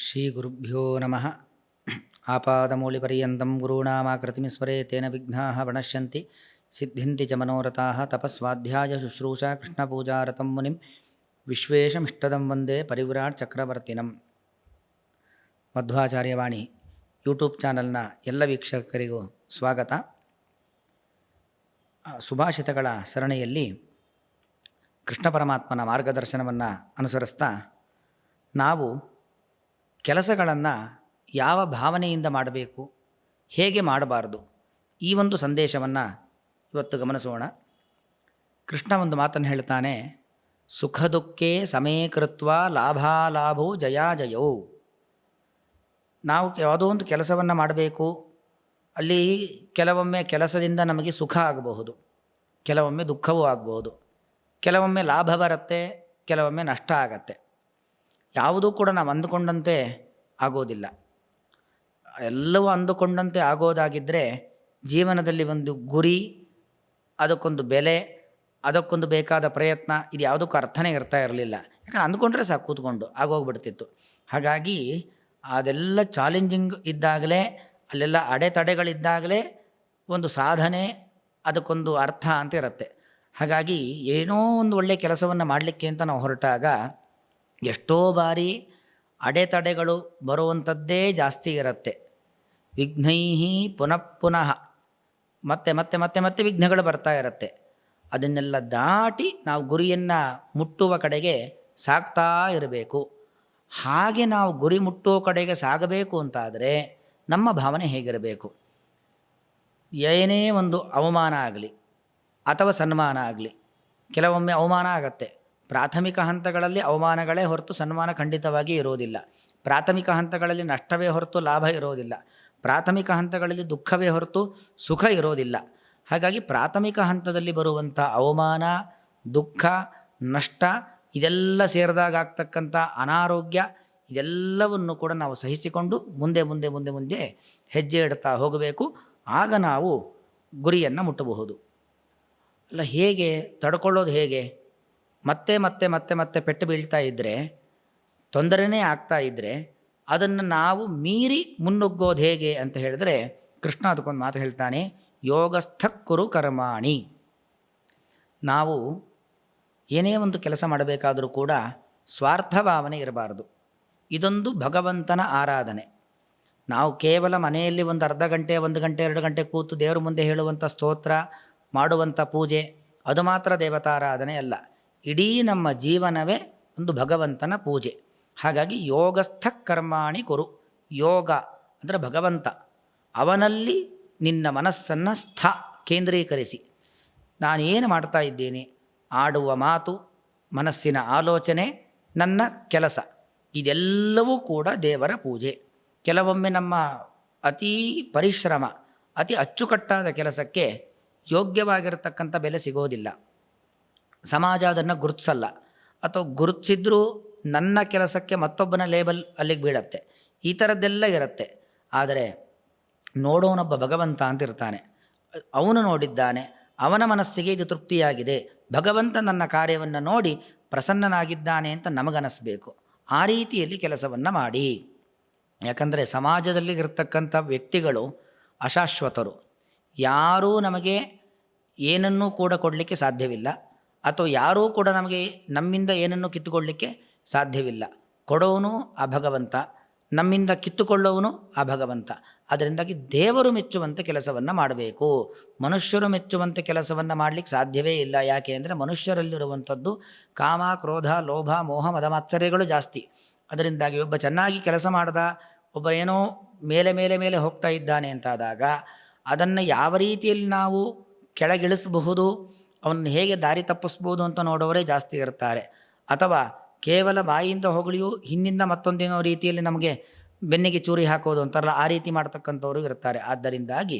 ಶ್ರೀಗುರುಭ್ಯೋ ನಮಃ. ಆಪಾದಮೂಲಿಪರ್ಯಂతం ಗುರುಣಾಮಾಕೃತಿಂ ಸ್ಮರೇತ್ ತೇನ ವಿಘ್ನಾಃ ಪ್ರಣಶ್ಯಂತಿ ಸಿದ್ಧ್ಯಂತಿ ಚ ಮನೋರಥಾಃ. ತಪಸ್ವಾಧ್ಯಾಯ ಶುಶ್ರೂಷಾ ಕೃಷ್ಣಪೂಜಾರತಂ ಮುನಿಂ ವಿಶ್ವೇಶಮಿಷ್ಟದಂ ವಂದೇ ಪರಿವ್ರಾಟ್ ಚಕ್ರವರ್ತಿನಂ. ಮಧ್ವಾಚಾರ್ಯವಾಣಿ ಯೂಟ್ಯೂಬ್ ಚಾನಲ್ನ ಎಲ್ಲ ವೀಕ್ಷಕರಿಗೂ ಸ್ವಾಗತ. ಸುಭಾಷಿತಗಳ ಸರಣಿಯಲ್ಲಿ ಕೃಷ್ಣ ಪರಮಾತ್ಮನ ಮಾರ್ಗದರ್ಶನವನ್ನು ಅನುಸರಿಸ್ತಾ ನಾವು ಕೆಲಸಗಳನ್ನು ಯಾವ ಭಾವನೆಯಿಂದ ಮಾಡಬೇಕು, ಹೇಗೆ ಮಾಡಬಾರ್ದು, ಈ ಒಂದು ಸಂದೇಶವನ್ನು ಇವತ್ತು ಗಮನಿಸೋಣ. ಕೃಷ್ಣ ಒಂದು ಮಾತನ್ನು ಹೇಳ್ತಾನೆ, ಸುಖ ದುಃಖೇ ಸಮೇ ಕೃತ್ವ ಲಾಭಾಲಾಭೋ ಜಯಾಜಯೋ. ನಾವು ಯಾವುದೋ ಒಂದು ಕೆಲಸವನ್ನು ಮಾಡಬೇಕು, ಅಲ್ಲಿ ಕೆಲವೊಮ್ಮೆ ಕೆಲಸದಿಂದ ನಮಗೆ ಸುಖ ಆಗಬಹುದು, ಕೆಲವೊಮ್ಮೆ ದುಃಖವೂ ಆಗಬಹುದು, ಕೆಲವೊಮ್ಮೆ ಲಾಭ ಬರುತ್ತೆ, ಕೆಲವೊಮ್ಮೆ ನಷ್ಟ ಆಗತ್ತೆ. ಯಾವುದೂ ಕೂಡ ನಾವು ಅಂದುಕೊಂಡಂತೆ ಆಗೋದಿಲ್ಲ. ಎಲ್ಲವೂ ಅಂದುಕೊಂಡಂತೆ ಆಗೋದಾಗಿದ್ದರೆ ಜೀವನದಲ್ಲಿ ಒಂದು ಗುರಿ, ಅದಕ್ಕೊಂದು ಬೆಲೆ, ಅದಕ್ಕೊಂದು ಬೇಕಾದ ಪ್ರಯತ್ನ, ಇದು ಯಾವುದಕ್ಕೂ ಅರ್ಥನೇ ಇರ್ತಾ ಇರಲಿಲ್ಲ. ಯಾಕಂದ್ರೆ ಅಂದುಕೊಂಡ್ರೆ ಸಾಕು, ಕೂತ್ಕೊಂಡು ಆಗೋಗ್ಬಿಡ್ತಿತ್ತು. ಹಾಗಾಗಿ ಅದೆಲ್ಲ ಚಾಲೆಂಜಿಂಗ್ ಇದ್ದಾಗಲೇ, ಅಲ್ಲೆಲ್ಲ ಅಡೆತಡೆಗಳಿದ್ದಾಗಲೇ ಒಂದು ಸಾಧನೆ, ಅದಕ್ಕೊಂದು ಅರ್ಥ ಅಂತ ಇರುತ್ತೆ. ಹಾಗಾಗಿ ಏನೋ ಒಂದು ಒಳ್ಳೆಯ ಕೆಲಸವನ್ನು ಮಾಡಲಿಕ್ಕೆ ಅಂತ ನಾವು ಹೊರಟಾಗ ಎಷ್ಟೋ ಬಾರಿ ಅಡೆತಡೆಗಳು ಬರುವಂಥದ್ದೇ ಜಾಸ್ತಿ ಇರುತ್ತೆ. ವಿಘ್ನೈಹಿ ಪುನಃ ಪುನಃ ಮತ್ತೆ ಮತ್ತೆ ಮತ್ತೆ ಮತ್ತೆ ವಿಘ್ನಗಳು ಬರ್ತಾ ಇರುತ್ತೆ. ಅದನ್ನೆಲ್ಲ ದಾಟಿ ನಾವು ಗುರಿಯನ್ನು ಮುಟ್ಟುವ ಕಡೆಗೆ ಸಾಗ್ತಾ ಇರಬೇಕು. ಹಾಗೆ ನಾವು ಗುರಿ ಮುಟ್ಟುವ ಕಡೆಗೆ ಸಾಗಬೇಕು ಅಂತಾದರೆ ನಮ್ಮ ಭಾವನೆ ಹೇಗಿರಬೇಕು? ಏನೇ ಒಂದು ಅವಮಾನ ಆಗಲಿ ಅಥವಾ ಸನ್ಮಾನ ಆಗಲಿ, ಕೆಲವೊಮ್ಮೆ ಅವಮಾನ ಆಗತ್ತೆ. ಪ್ರಾಥಮಿಕ ಹಂತಗಳಲ್ಲಿ ಅವಮಾನಗಳೇ ಹೊರತು ಸನ್ಮಾನ ಖಂಡಿತವಾಗಿ ಇರೋದಿಲ್ಲ. ಪ್ರಾಥಮಿಕ ಹಂತಗಳಲ್ಲಿ ನಷ್ಟವೇ ಹೊರತು ಲಾಭ ಇರೋದಿಲ್ಲ. ಪ್ರಾಥಮಿಕ ಹಂತಗಳಲ್ಲಿ ದುಃಖವೇ ಹೊರತು ಸುಖ ಇರೋದಿಲ್ಲ. ಹಾಗಾಗಿ ಪ್ರಾಥಮಿಕ ಹಂತದಲ್ಲಿ ಬರುವಂಥ ಅವಮಾನ, ದುಃಖ, ನಷ್ಟ, ಇದೆಲ್ಲ ಸೇರಿದಾಗ ಆಗ್ತಕ್ಕಂಥ ಅನಾರೋಗ್ಯ, ಇದೆಲ್ಲವನ್ನು ಕೂಡ ನಾವು ಸಹಿಸಿಕೊಂಡು ಮುಂದೆ ಮುಂದೆ ಮುಂದೆ ಮುಂದೆ ಹೆಜ್ಜೆ ಇಡ್ತಾ ಹೋಗಬೇಕು. ಆಗ ನಾವು ಗುರಿಯನ್ನು ಮುಟ್ಟಬಹುದು. ಅಲ್ಲ, ಹೇಗೆ ತಡ್ಕೊಳ್ಳೋದು? ಹೇಗೆ? ಮತ್ತೆ ಮತ್ತೆ ಮತ್ತೆ ಮತ್ತೆ ಪೆಟ್ಟು ಬೀಳ್ತಾ ಇದ್ದರೆ, ತೊಂದರೆನೇ ಆಗ್ತಾ ಇದ್ದರೆ, ಅದನ್ನು ನಾವು ಮೀರಿ ಮುನ್ನುಗ್ಗೋದು ಹೇಗೆ ಅಂತ ಹೇಳಿದ್ರೆ ಕೃಷ್ಣ ಅದಕ್ಕೊಂದು ಮಾತು ಹೇಳ್ತಾನೆ, ಯೋಗಸ್ಥ ಕುರು ಕರ್ಮಾಣಿ. ನಾವು ಏನೇ ಒಂದು ಕೆಲಸ ಮಾಡಬೇಕಾದರೂ ಕೂಡ ಸ್ವಾರ್ಥ ಭಾವನೆ ಇರಬಾರ್ದು. ಇದೊಂದು ಭಗವಂತನ ಆರಾಧನೆ. ನಾವು ಕೇವಲ ಮನೆಯಲ್ಲಿ ಒಂದು ಅರ್ಧ ಗಂಟೆ, 1 ಗಂಟೆ, 2 ಗಂಟೆ ಕೂತು ದೇವರ ಮುಂದೆ ಹೇಳುವಂಥ ಸ್ತೋತ್ರ, ಮಾಡುವಂಥ ಪೂಜೆ, ಅದು ಮಾತ್ರ ದೇವತಾರಾಧನೆ ಅಲ್ಲ. ಇಡೀ ನಮ್ಮ ಜೀವನವೇ ಒಂದು ಭಗವಂತನ ಪೂಜೆ. ಹಾಗಾಗಿ ಯೋಗಸ್ಥ ಕರ್ಮಾಣಿ ಕುರು. ಯೋಗ ಅಂದರೆ ಭಗವಂತ, ಅವನಲ್ಲಿ ನಿನ್ನ ಮನಸ್ಸನ್ನು ಕೇಂದ್ರೀಕರಿಸಿ. ನಾನೇನು ಮಾಡ್ತಾ ಇದ್ದೇನೆ, ಆಡುವ ಮಾತು, ಮನಸ್ಸಿನ ಆಲೋಚನೆ, ನನ್ನ ಕೆಲಸ, ಇದೆಲ್ಲವೂ ಕೂಡ ದೇವರ ಪೂಜೆ. ಕೆಲವೊಮ್ಮೆ ನಮ್ಮ ಅತೀ ಪರಿಶ್ರಮ, ಅತಿ ಅಚ್ಚುಕಟ್ಟಾದ ಕೆಲಸಕ್ಕೆ ಯೋಗ್ಯವಾಗಿರತಕ್ಕಂಥ ಬೆಲೆ ಸಿಗೋದಿಲ್ಲ. ಸಮಾಜ ಅದನ್ನು ಗುರುತಿಸಲ್ಲ, ಅಥವಾ ಗುರುತಿಸಿದ್ರೂ ನನ್ನ ಕೆಲಸಕ್ಕೆ ಮತ್ತೊಬ್ಬನ ಲೇಬಲ್ ಅಲ್ಲಿಗೆ ಬೀಳತ್ತೆ. ಈ ಥರದ್ದೆಲ್ಲ ಇರುತ್ತೆ. ಆದರೆ ನೋಡೋನೊಬ್ಬ ಭಗವಂತ ಅಂತ ಇರ್ತಾನೆ. ಅವನು ನೋಡಿದ್ದಾನೆ, ಅವನ ಮನಸ್ಸಿಗೆ ಇದು ತೃಪ್ತಿಯಾಗಿದೆ, ಭಗವಂತ ನನ್ನ ಕಾರ್ಯವನ್ನು ನೋಡಿ ಪ್ರಸನ್ನನಾಗಿದ್ದಾನೆ ಅಂತ ನಮಗನಿಸ್ಬೇಕು. ಆ ರೀತಿಯಲ್ಲಿ ಕೆಲಸವನ್ನು ಮಾಡಿ. ಯಾಕಂದರೆ ಸಮಾಜದಲ್ಲಿ ಇರತಕ್ಕಂಥ ವ್ಯಕ್ತಿಗಳು ಅಶಾಶ್ವತರು. ಯಾರೂ ನಮಗೆ ಏನನ್ನೂ ಕೂಡ ಕೊಡಲಿಕ್ಕೆ ಸಾಧ್ಯವಿಲ್ಲ, ಅಥವಾ ಯಾರೂ ಕೂಡ ನಮಗೆ ನಮ್ಮಿಂದ ಏನನ್ನು ಕಿತ್ತುಕೊಳ್ಳಲಿಕ್ಕೆ ಸಾಧ್ಯವಿಲ್ಲ. ಕೊಡೋನು ಆ ಭಗವಂತ, ನಮ್ಮಿಂದ ಕಿತ್ತುಕೊಳ್ಳೋವನು ಆ ಭಗವಂತ. ಅದರಿಂದಾಗಿ ದೇವರು ಮೆಚ್ಚುವಂಥ ಕೆಲಸವನ್ನು ಮಾಡಬೇಕು. ಮನುಷ್ಯರು ಮೆಚ್ಚುವಂಥ ಕೆಲಸವನ್ನು ಮಾಡಲಿಕ್ಕೆ ಸಾಧ್ಯವೇ ಇಲ್ಲ. ಯಾಕೆ ಅಂದರೆ ಮನುಷ್ಯರಲ್ಲಿರುವಂಥದ್ದು ಕಾಮ, ಕ್ರೋಧ, ಲೋಭ, ಮೋಹ, ಮದಮಾತ್ಸರ್ಯಗಳು ಜಾಸ್ತಿ. ಅದರಿಂದಾಗಿ ಒಬ್ಬ ಚೆನ್ನಾಗಿ ಕೆಲಸ ಮಾಡ್ದ, ಒಬ್ಬ ಏನೋ ಮೇಲೆ ಮೇಲೆ ಮೇಲೆ ಹೋಗ್ತಾ ಇದ್ದಾನೆ ಅಂತಾದಾಗ ಅದನ್ನು ಯಾವ ರೀತಿಯಲ್ಲಿ ನಾವು ಕೆಳಗಿಳಿಸಬಹುದು, ಅವನ್ನ ಹೇಗೆ ದಾರಿ ತಪ್ಪಿಸ್ಬೋದು ಅಂತ ನೋಡೋರೇ ಜಾಸ್ತಿ ಇರ್ತಾರೆ. ಅಥವಾ ಕೇವಲ ಬಾಯಿಯಿಂದ ಹೊಗಳಿಯೂ ಹಿಂದಿಂದ ಮತ್ತೊಂದೇನೋ ರೀತಿಯಲ್ಲಿ ನಮಗೆ ಬೆನ್ನಿಗೆ ಚೂರಿ ಹಾಕೋದು ಅಂತಾರಲ್ಲ, ಆ ರೀತಿ ಮಾಡ್ತಕ್ಕಂಥವ್ರು ಇರ್ತಾರೆ. ಆದ್ದರಿಂದಾಗಿ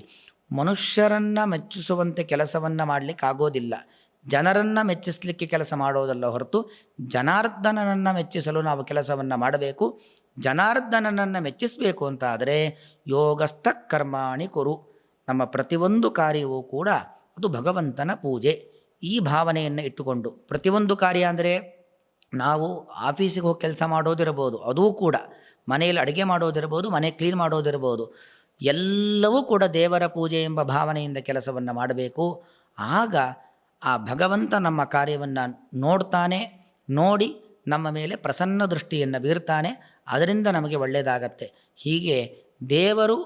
ಮನುಷ್ಯರನ್ನು ಮೆಚ್ಚಿಸುವಂತೆ ಕೆಲಸವನ್ನು ಮಾಡಲಿಕ್ಕೆ ಆಗೋದಿಲ್ಲ. ಜನರನ್ನು ಮೆಚ್ಚಿಸಲಿಕ್ಕೆ ಕೆಲಸ ಮಾಡೋದಲ್ಲ ಹೊರತು ಜನಾರ್ದನನನ್ನು ಮೆಚ್ಚಿಸಲು ನಾವು ಕೆಲಸವನ್ನು ಮಾಡಬೇಕು. ಜನಾರ್ದನನನ್ನು ಮೆಚ್ಚಿಸಬೇಕು ಅಂತ ಆದರೆ ಯೋಗಸ್ಥ ಕರ್ಮಾಣಿ ಕುರು. ನಮ್ಮ ಪ್ರತಿಯೊಂದು ಕಾರ್ಯವೂ ಕೂಡ ಅದು ಭಗವಂತನ ಪೂಜೆ. ಈ ಭಾವನೆಯನ್ನು ಇಟ್ಟುಕೊಂಡು ಪ್ರತಿಯೊಂದು ಕಾರ್ಯ ಅಂದರೆ ನಾವು ಆಫೀಸಿಗೆ ಹೋಗಿ ಕೆಲಸ ಮಾಡೋದಿರಬಹುದು, ಅದೂ ಕೂಡ ಮನೆಯಲ್ಲಿ ಅಡುಗೆ ಮಾಡೋದಿರ್ಬೋದು, ಮನೆ ಕ್ಲೀನ್ ಮಾಡೋದಿರ್ಬೋದು, ಎಲ್ಲವೂ ಕೂಡ ದೇವರ ಪೂಜೆ ಎಂಬ ಭಾವನೆಯಿಂದ ಕೆಲಸವನ್ನು ಮಾಡಬೇಕು. ಆಗ ಆ ಭಗವಂತ ನಮ್ಮ ಕಾರ್ಯವನ್ನು ನೋಡ್ತಾನೆ, ನೋಡಿ ನಮ್ಮ ಮೇಲೆ ಪ್ರಸನ್ನ ದೃಷ್ಟಿಯನ್ನು ಬೀರ್ತಾನೆ. ಅದರಿಂದ ನಮಗೆ ಒಳ್ಳೆಯದಾಗತ್ತೆ. ಹೀಗೆ ದೇವರು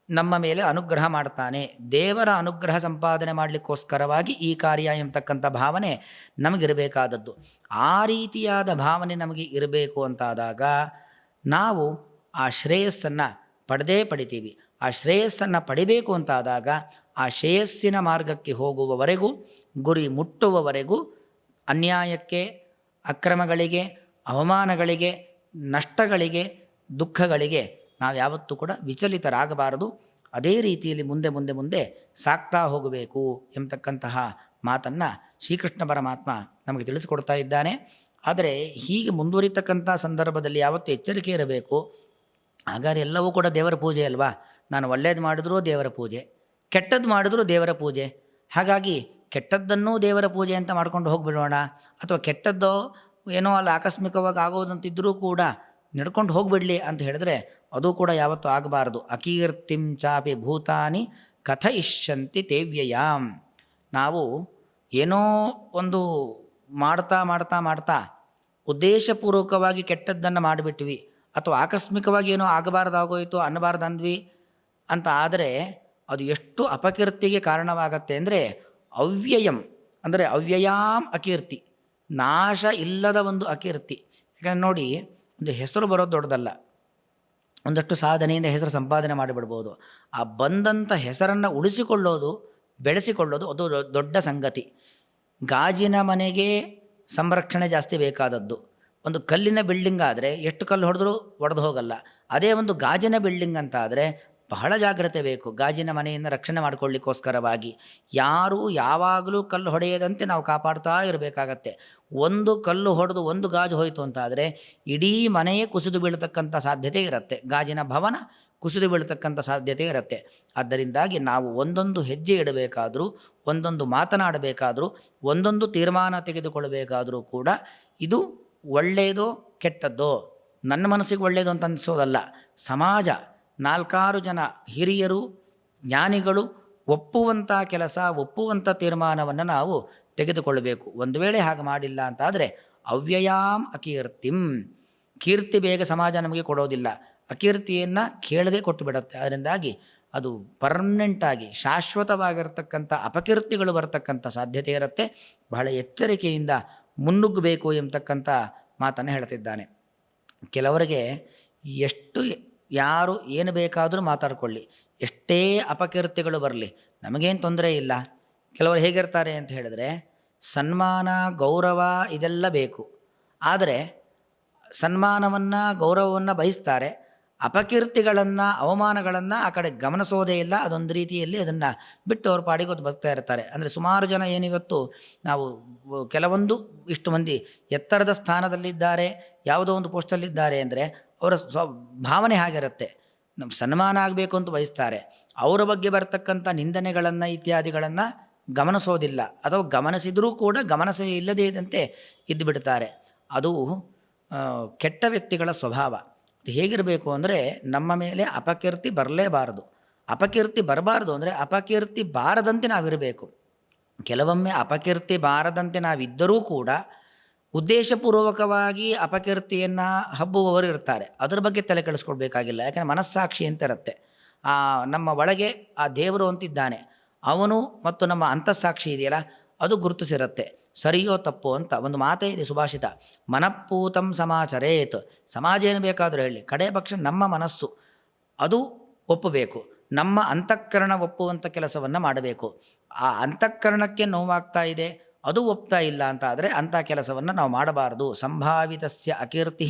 ನಮ್ಮ ಮೇಲೆ ಅನುಗ್ರಹ ಮಾಡ್ತಾನೆ. ದೇವರ ಅನುಗ್ರಹ ಸಂಪಾದನೆ ಮಾಡಲಿಕ್ಕೋಸ್ಕರವಾಗಿ ಈ ಕಾರ್ಯ ಎಂಬತಕ್ಕಂಥ ಭಾವನೆ ನಮಗಿರಬೇಕಾದದ್ದು. ಆ ರೀತಿಯಾದ ಭಾವನೆ ನಮಗೆ ಇರಬೇಕು ಅಂತಾದಾಗ ನಾವು ಆ ಶ್ರೇಯಸ್ಸನ್ನು ಪಡೆದೇ ಪಡಿತೀವಿ. ಆ ಶ್ರೇಯಸ್ಸನ್ನು ಪಡಿಬೇಕು ಅಂತಾದಾಗ ಆ ಶ್ರೇಯಸ್ಸಿನ ಮಾರ್ಗಕ್ಕೆ ಹೋಗುವವರೆಗೂ, ಗುರಿ ಮುಟ್ಟುವವರೆಗೂ ಅನ್ಯಾಯಕ್ಕೆ, ಅಕ್ರಮಗಳಿಗೆ, ಅವಮಾನಗಳಿಗೆ, ನಷ್ಟಗಳಿಗೆ, ದುಃಖಗಳಿಗೆ ನಾವು ಯಾವತ್ತೂ ಕೂಡ ವಿಚಲಿತರಾಗಬಾರದು. ಅದೇ ರೀತಿಯಲ್ಲಿ ಮುಂದೆ ಮುಂದೆ ಮುಂದೆ ಸಾಕ್ತಾ ಹೋಗಬೇಕು ಎಂಬತಕ್ಕಂತಹ ಮಾತನ್ನು ಶ್ರೀಕೃಷ್ಣ ಪರಮಾತ್ಮ ನಮಗೆ ತಿಳಿಸಿಕೊಡ್ತಾ ಇದ್ದಾನೆ. ಆದರೆ ಹೀಗೆ ಮುಂದುವರಿತಕ್ಕಂಥ ಸಂದರ್ಭದಲ್ಲಿ ಯಾವತ್ತೂ ಎಚ್ಚರಿಕೆ ಇರಬೇಕು. ಹಾಗಾದ್ರೆ ಎಲ್ಲವೂ ಕೂಡ ದೇವರ ಪೂಜೆ ಅಲ್ವಾ? ನಾನು ಒಳ್ಳೇದು ಮಾಡಿದ್ರೂ ದೇವರ ಪೂಜೆ, ಕೆಟ್ಟದ್ದು ಮಾಡಿದ್ರೂ ದೇವರ ಪೂಜೆ. ಹಾಗಾಗಿ ಕೆಟ್ಟದ್ದನ್ನೂ ದೇವರ ಪೂಜೆ ಅಂತ ಮಾಡ್ಕೊಂಡು ಹೋಗಿಬಿಡೋಣ, ಅಥವಾ ಕೆಟ್ಟದ್ದೋ ಏನೋ ಅಲ್ಲಿ ಆಕಸ್ಮಿಕವಾಗಿ ಆಗೋದಂತಿದ್ದರೂ ಕೂಡ ನಡ್ಕೊಂಡು ಹೋಗಿಬಿಡಲಿ ಅಂತ ಹೇಳಿದ್ರೆ ಅದು ಕೂಡ ಯಾವತ್ತೂ ಆಗಬಾರದು. ಅಕೀರ್ತಿಂ ಚಾಪಿ ಭೂತಾನಿ ಕಥಯಿಷ್ಯಂತಿ ತೇವ್ಯಯಾಮ್. ನಾವು ಏನೋ ಒಂದು ಮಾಡ್ತಾ ಮಾಡ್ತಾ ಮಾಡ್ತಾ ಉದ್ದೇಶಪೂರ್ವಕವಾಗಿ ಕೆಟ್ಟದ್ದನ್ನು ಮಾಡಿಬಿಟ್ವಿ, ಅಥವಾ ಆಕಸ್ಮಿಕವಾಗಿ ಏನೋ ಆಗಬಾರ್ದಾಗೋಯಿತು, ಅನ್ನಬಾರ್ದು ಅಂದ್ವಿ ಅಂತ ಆದರೆ ಅದು ಎಷ್ಟು ಅಪಕೀರ್ತಿಗೆ ಕಾರಣವಾಗತ್ತೆ ಅಂದರೆ ಅವ್ಯಯಂ, ಅಂದರೆ ಅವ್ಯಯಾಮ್ ಅಕೀರ್ತಿ, ನಾಶ ಇಲ್ಲದ ಒಂದು ಅಕೀರ್ತಿ. ಯಾಕಂದ್ರೆ ನೋಡಿ, ಒಂದು ಹೆಸರು ಬರೋದು ದೊಡ್ಡದಲ್ಲ, ಒಂದಷ್ಟು ಸಾಧನೆಯಿಂದ ಹೆಸರು ಸಂಪಾದನೆ ಮಾಡಿಬಿಡ್ಬೋದು. ಆ ಬಂದಂಥ ಹೆಸರನ್ನು ಉಳಿಸಿಕೊಳ್ಳೋದು, ಬೆಳೆಸಿಕೊಳ್ಳೋದು ಅದು ದೊಡ್ಡ ಸಂಗತಿ. ಗಾಜಿನ ಮನೆಗೆ ಸಂರಕ್ಷಣೆ ಜಾಸ್ತಿ ಬೇಕಾದದ್ದು. ಒಂದು ಕಲ್ಲಿನ ಬಿಲ್ಡಿಂಗ್ ಆದರೆ ಎಷ್ಟು ಕಲ್ಲು ಹೊಡೆದ್ರೂ ಒಡೆದು ಹೋಗಲ್ಲ. ಅದೇ ಒಂದು ಗಾಜಿನ ಬಿಲ್ಡಿಂಗ್ ಅಂತ ಆದರೆ ಬಹಳ ಜಾಗ್ರತೆ ಬೇಕು ಗಾಜಿನ ಮನೆಯನ್ನು ರಕ್ಷಣೆ ಮಾಡಿಕೊಳ್ಳಿಕ್ಕೋಸ್ಕರವಾಗಿ. ಯಾರೂ ಯಾವಾಗಲೂ ಕಲ್ಲು ಹೊಡೆಯದಂತೆ ನಾವು ಕಾಪಾಡ್ತಾ ಇರಬೇಕಾಗತ್ತೆ. ಒಂದು ಕಲ್ಲು ಹೊಡೆದು ಒಂದು ಗಾಜು ಹೋಯಿತು ಅಂತಾದರೆ ಇಡೀ ಮನೆಯೇ ಕುಸಿದು ಬೀಳತಕ್ಕಂಥ ಸಾಧ್ಯತೆ ಇರುತ್ತೆ, ಗಾಜಿನ ಭವನ ಕುಸಿದು ಬೀಳತಕ್ಕಂಥ ಸಾಧ್ಯತೆ ಇರುತ್ತೆ. ಆದ್ದರಿಂದಾಗಿ ನಾವು ಒಂದೊಂದು ಹೆಜ್ಜೆ ಇಡಬೇಕಾದರೂ, ಒಂದೊಂದು ಮಾತನಾಡಬೇಕಾದರೂ, ಒಂದೊಂದು ತೀರ್ಮಾನ ತೆಗೆದುಕೊಳ್ಳಬೇಕಾದರೂ ಕೂಡ ಇದು ಒಳ್ಳೆಯದೋ ಕೆಟ್ಟದ್ದೋ, ನನ್ನ ಮನಸ್ಸಿಗೆ ಒಳ್ಳೆಯದು ಅಂತ ಅನಿಸೋದಲ್ಲ, ಸಮಾಜ ನಾಲ್ಕಾರು ಜನ ಹಿರಿಯರು ಜ್ಞಾನಿಗಳು ಒಪ್ಪುವಂಥ ಕೆಲಸ, ಒಪ್ಪುವಂಥ ತೀರ್ಮಾನವನ್ನು ನಾವು ತೆಗೆದುಕೊಳ್ಳಬೇಕು. ಒಂದು ವೇಳೆ ಹಾಗೆ ಮಾಡಿಲ್ಲ ಅಂತಾದರೆ ಅವ್ಯಯಾಮ್ ಅಕೀರ್ತಿಂ, ಕೀರ್ತಿ ಬೇಗ ಸಮಾಜ ನಮಗೆ ಕೊಡೋದಿಲ್ಲ, ಅಕೀರ್ತಿಯನ್ನು ಕೇಳದೆ ಕೊಟ್ಟು ಬಿಡುತ್ತೆ. ಅದರಿಂದಾಗಿ ಅದು ಪರ್ಮನೆಂಟಾಗಿ ಶಾಶ್ವತವಾಗಿರ್ತಕ್ಕಂಥ ಅಪಕೀರ್ತಿಗಳು ಬರತಕ್ಕಂಥ ಸಾಧ್ಯತೆ ಇರುತ್ತೆ. ಬಹಳ ಎಚ್ಚರಿಕೆಯಿಂದ ಮುನ್ನುಗ್ಗಬೇಕು ಎಂಬತಕ್ಕಂಥ ಮಾತನ್ನು ಹೇಳ್ತಿದ್ದಾನೆ. ಕೆಲವರಿಗೆ ಎಷ್ಟು ಯಾರು ಏನು ಬೇಕಾದರೂ ಮಾತಾಡ್ಕೊಳ್ಳಿ, ಎಷ್ಟೇ ಅಪಕೀರ್ತಿಗಳು ಬರಲಿ, ನಮಗೇನು ತೊಂದರೆ ಇಲ್ಲ. ಕೆಲವರು ಹೇಗಿರ್ತಾರೆ ಅಂತ ಹೇಳಿದ್ರೆ ಸನ್ಮಾನ ಗೌರವ ಇದೆಲ್ಲ ಬೇಕು, ಆದರೆ ಸನ್ಮಾನವನ್ನು ಗೌರವವನ್ನು ಬಯಸ್ತಾರೆ, ಅಪಕೀರ್ತಿಗಳನ್ನು ಅವಮಾನಗಳನ್ನು ಆ ಕಡೆ ಗಮನಿಸೋದೇ ಇಲ್ಲ. ಅದೊಂದು ರೀತಿಯಲ್ಲಿ ಅದನ್ನು ಬಿಟ್ಟು ಅವ್ರ ಪಾಡಿಗೆ ಹೊತ್ತು ಬರ್ತಾ ಇರ್ತಾರೆ. ಅಂದರೆ ಸುಮಾರು ಜನ ಏನಿವತ್ತು ನಾವು ಕೆಲವೊಂದು ಇಷ್ಟು ಮಂದಿ ಎತ್ತರದ ಸ್ಥಾನದಲ್ಲಿದ್ದಾರೆ, ಯಾವುದೋ ಒಂದು ಪೋಸ್ಟಲ್ಲಿದ್ದಾರೆ ಅಂದರೆ ಅವರ ಭಾವನೆ ಹಾಗಿರುತ್ತೆ, ನಮ್ಮ ಸನ್ಮಾನ ಆಗಬೇಕು ಅಂತ ಬಯಸ್ತಾರೆ. ಅವರ ಬಗ್ಗೆ ಬರ್ತಕ್ಕಂಥ ನಿಂದನೆಗಳನ್ನು ಇತ್ಯಾದಿಗಳನ್ನು ಗಮನಿಸೋದಿಲ್ಲ, ಅಥವಾ ಗಮನಿಸಿದರೂ ಕೂಡ ಗಮನಿಸ ಇಲ್ಲದೇ ಇದ್ದಂತೆ ಇದ್ದು ಬಿಡ್ತಾರೆ. ಅದು ಕೆಟ್ಟ ವ್ಯಕ್ತಿಗಳ ಸ್ವಭಾವ. ಹೇಗಿರಬೇಕು ಅಂದರೆ ನಮ್ಮ ಮೇಲೆ ಅಪಕೀರ್ತಿ ಬರಲೇಬಾರದು. ಅಪಕೀರ್ತಿ ಬರಬಾರ್ದು ಅಂದರೆ ಅಪಕೀರ್ತಿ ಬಾರದಂತೆ ನಾವಿರಬೇಕು. ಕೆಲವೊಮ್ಮೆ ಅಪಕೀರ್ತಿ ಬಾರದಂತೆ ನಾವಿದ್ದರೂ ಕೂಡ ಉದ್ದೇಶಪೂರ್ವಕವಾಗಿ ಅಪಕೀರ್ತಿಯನ್ನು ಹಬ್ಬುವವರು ಇರ್ತಾರೆ. ಅದರ ಬಗ್ಗೆ ತಲೆ ಕೆಡಿಸ್ಕೊಳ್ಬೇಕಾಗಿಲ್ಲ. ಯಾಕಂದರೆ ಮನಸ್ಸಾಕ್ಷಿ ಅಂತ ಇರುತ್ತೆ. ನಮ್ಮ ಒಳಗೆ ಆ ದೇವರು ಅಂತಿದ್ದಾನೆ, ಅವನು ಮತ್ತು ನಮ್ಮ ಅಂತಸ್ಸಾಕ್ಷಿ ಇದೆಯಲ್ಲ ಅದು ಗುರುತಿಸಿರುತ್ತೆ. ಸರಿಯೋ ತಪ್ಪೋ ಅಂತ ಒಂದು ಮಾತೇ ಇದೆ, ಸುಭಾಷಿತ, ಮನಃಪೂತಂ ಸಮಾಚರೇತ್. ಸಮಾಜ ಏನು ಬೇಕಾದರೂ ಹೇಳಿ, ಕಡೆ ಪಕ್ಷ ನಮ್ಮ ಮನಸ್ಸು ಅದು ಒಪ್ಪಬೇಕು, ನಮ್ಮ ಅಂತಃಕರಣ ಒಪ್ಪುವಂಥ ಕೆಲಸವನ್ನು ಮಾಡಬೇಕು. ಆ ಅಂತಃಕರಣಕ್ಕೆ ನೋವಾಗ್ತಾ ಇದೆ, ಅದು ಒಪ್ತಾ ಇಲ್ಲ ಅಂತ ಆದರೆ ಅಂಥ ಕೆಲಸವನ್ನು ನಾವು ಮಾಡಬಾರದು. ಸಂಭಾವಿತಸ್ಯ ಅಕೀರ್ತಿ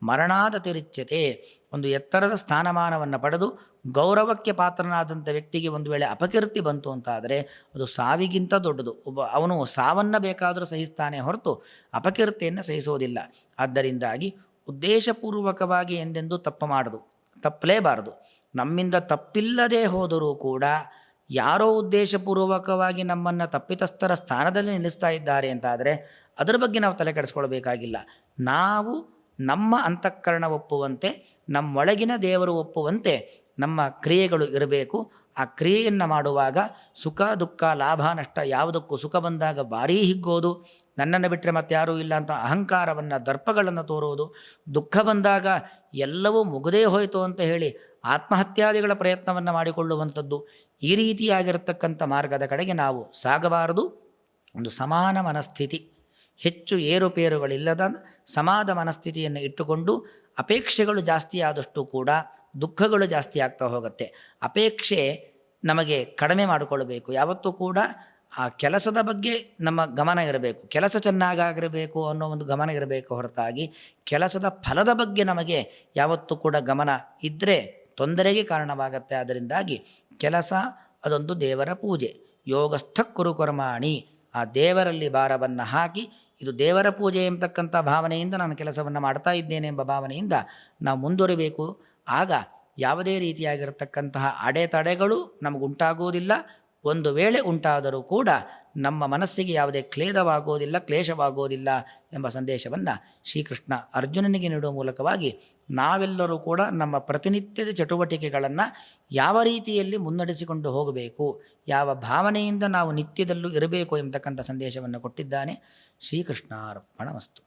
ಮರಣಾದತಿರಿಚ್ಯತೆ. ಒಂದು ಎತ್ತರದ ಸ್ಥಾನಮಾನವನ್ನು ಪಡೆದು ಗೌರವಕ್ಕೆ ಪಾತ್ರನಾದಂಥ ವ್ಯಕ್ತಿಗೆ ಒಂದು ವೇಳೆ ಅಪಕೀರ್ತಿ ಬಂತು ಅಂತಾದರೆ ಅದು ಸಾವಿಗಿಂತ ದೊಡ್ಡದು. ಅವನು ಸಾವನ್ನು ಬೇಕಾದರೂ ಸಹಿಸ್ತಾನೆ ಹೊರತು ಅಪಕೀರ್ತಿಯನ್ನು ಸಹಿಸೋದಿಲ್ಲ. ಆದ್ದರಿಂದಾಗಿ ಉದ್ದೇಶಪೂರ್ವಕವಾಗಿ ಎಂದೆಂದೂ ತಪ್ಪಲೇಬಾರದು. ನಮ್ಮಿಂದ ತಪ್ಪಿಲ್ಲದೆ ಹೋದರೂ ಕೂಡ ಯಾರೋ ಉದ್ದೇಶಪೂರ್ವಕವಾಗಿ ನಮ್ಮನ್ನು ತಪ್ಪಿತಸ್ಥರ ಸ್ಥಾನದಲ್ಲಿ ನಿಲ್ಲಿಸ್ತಾ ಇದ್ದಾರೆ ಅಂತಾದರೆ ಅದರ ಬಗ್ಗೆ ನಾವು ತಲೆ ಕೆಡಿಸ್ಕೊಳ್ಬೇಕಾಗಿಲ್ಲ. ನಾವು ನಮ್ಮ ಅಂತಃಕರಣ ಒಪ್ಪುವಂತೆ, ನಮ್ಮೊಳಗಿನ ದೇವರು ಒಪ್ಪುವಂತೆ ನಮ್ಮ ಕ್ರಿಯೆಗಳು ಇರಬೇಕು. ಆ ಕ್ರಿಯೆಯನ್ನು ಮಾಡುವಾಗ ಸುಖ ದುಃಖ ಲಾಭ ನಷ್ಟ ಯಾವುದಕ್ಕೂ ಸುಖ ಬಂದಾಗ ಭಾರೀ ಹಿಗ್ಗೋದು, ನನ್ನನ್ನು ಬಿಟ್ಟರೆ ಮತ್ತೆ ಯಾರೂ ಇಲ್ಲ ಅಂತ ಅಹಂಕಾರವನ್ನು ದರ್ಪಗಳನ್ನು ತೋರುವುದು, ದುಃಖ ಬಂದಾಗ ಎಲ್ಲವೂ ಮುಗದೇ ಹೋಯಿತು ಅಂತ ಹೇಳಿ ಆತ್ಮಹತ್ಯಾದಿಗಳ ಪ್ರಯತ್ನವನ್ನು ಮಾಡಿಕೊಳ್ಳುವಂಥದ್ದು, ಈ ರೀತಿಯಾಗಿರತಕ್ಕಂಥ ಮಾರ್ಗದ ಕಡೆಗೆ ನಾವು ಸಾಗಬಾರದು. ಒಂದು ಸಮಾನ ಮನಸ್ಥಿತಿ, ಹೆಚ್ಚು ಏರುಪೇರುಗಳಿಲ್ಲದ ಸಮಾದ ಮನಸ್ಥಿತಿಯನ್ನು ಇಟ್ಟುಕೊಂಡು, ಅಪೇಕ್ಷೆಗಳು ಜಾಸ್ತಿ ಆದಷ್ಟು ಕೂಡ ದುಃಖಗಳು ಜಾಸ್ತಿ ಆಗ್ತಾ ಹೋಗುತ್ತೆ. ಅಪೇಕ್ಷೆ ನಮಗೆ ಕಡಿಮೆ ಮಾಡಿಕೊಳ್ಬೇಕು. ಯಾವತ್ತೂ ಕೂಡ ಆ ಕೆಲಸದ ಬಗ್ಗೆ ನಮ್ಮ ಗಮನ ಇರಬೇಕು, ಕೆಲಸ ಚೆನ್ನಾಗಾಗಿರಬೇಕು ಅನ್ನೋ ಒಂದು ಗಮನ ಇರಬೇಕು ಹೊರತಾಗಿ ಕೆಲಸದ ಫಲದ ಬಗ್ಗೆ ನಮಗೆ ಯಾವತ್ತೂ ಕೂಡ ಗಮನ ಇದ್ದರೆ ತೊಂದರೆಗೆ ಕಾರಣವಾಗತ್ತೆ. ಅದರಿಂದಾಗಿ ಕೆಲಸ ಅದೊಂದು ದೇವರ ಪೂಜೆ. ಯೋಗಸ್ಥ ಕುರು ಕರ್ಮಾಣಿ, ಆ ದೇವರಲ್ಲಿ ಭಾರವನ್ನು ಹಾಕಿ ಇದು ದೇವರ ಪೂಜೆ ಎಂಬತಕ್ಕಂಥ ಭಾವನೆಯಿಂದ ನಾನು ಕೆಲಸವನ್ನು ಮಾಡ್ತಾ ಇದ್ದೇನೆ ಎಂಬ ಭಾವನೆಯಿಂದ ನಾವು ಮುಂದುವರಿಬೇಕು. ಆಗ ಯಾವುದೇ ರೀತಿಯಾಗಿರತಕ್ಕಂತಹ ಅಡೆತಡೆಗಳು ನಮಗುಂಟಾಗುವುದಿಲ್ಲ. ಒಂದು ವೇಳೆ ಉಂಟಾದರೂ ಕೂಡ ನಮ್ಮ ಮನಸ್ಸಿಗೆ ಯಾವುದೇ ಕ್ಲೇಶವಾಗುವುದಿಲ್ಲ ಎಂಬ ಸಂದೇಶವನ್ನು ಶ್ರೀಕೃಷ್ಣ ಅರ್ಜುನನಿಗೆ ನೀಡುವ ಮೂಲಕವಾಗಿ ನಾವೆಲ್ಲರೂ ಕೂಡ ನಮ್ಮ ಪ್ರತಿನಿತ್ಯದ ಚಟುವಟಿಕೆಗಳನ್ನು ಯಾವ ರೀತಿಯಲ್ಲಿ ಮುನ್ನಡೆಸಿಕೊಂಡು ಹೋಗಬೇಕು, ಯಾವ ಭಾವನೆಯಿಂದ ನಾವು ನಿತ್ಯದಲ್ಲೂ ಇರಬೇಕು ಎಂಬತಕ್ಕಂಥ ಸಂದೇಶವನ್ನು ಕೊಟ್ಟಿದ್ದಾನೆ. ಶ್ರೀಕೃಷ್ಣಾರ್ಪಣಮಸ್ತು.